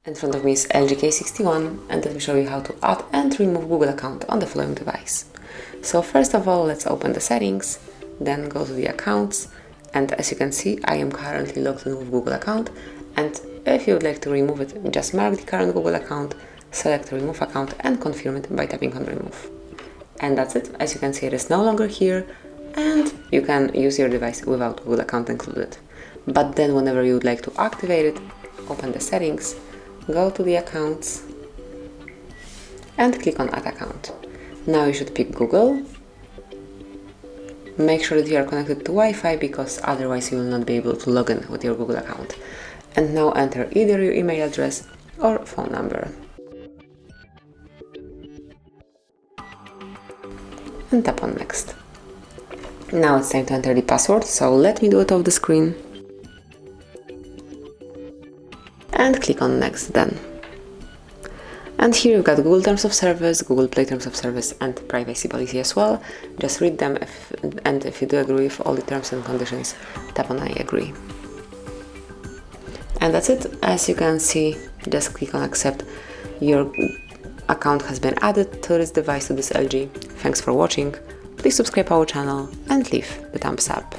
In front of me is LG K61, and let me show you how to add and remove Google account on the following device. So first of all, let's open the settings, then go to the accounts, and as you can see, I am currently logged in with Google account, and if you would like to remove it, just mark the current Google account, select remove account and confirm it by tapping on remove. And that's it. As you can see, it is no longer here, and you can use your device without Google account included. But then whenever you would like to activate it, open the settings, go to the accounts and click on add account. Now you should pick Google. Make sure that you are connected to Wi-Fi because otherwise you will not be able to log in with your Google account. And now enter either your email address or phone number. And tap on next. Now it's time to enter the password, so let me do it off the screen. And click on next then. And here you've got Google Terms of Service, Google Play Terms of Service and privacy policy as well. Just read them and if you do agree with all the terms and conditions, tap on I agree. And that's it. As you can see, just click on accept. Your account has been added to this device, to this LG. Thanks for watching. Please subscribe our channel and leave the thumbs up.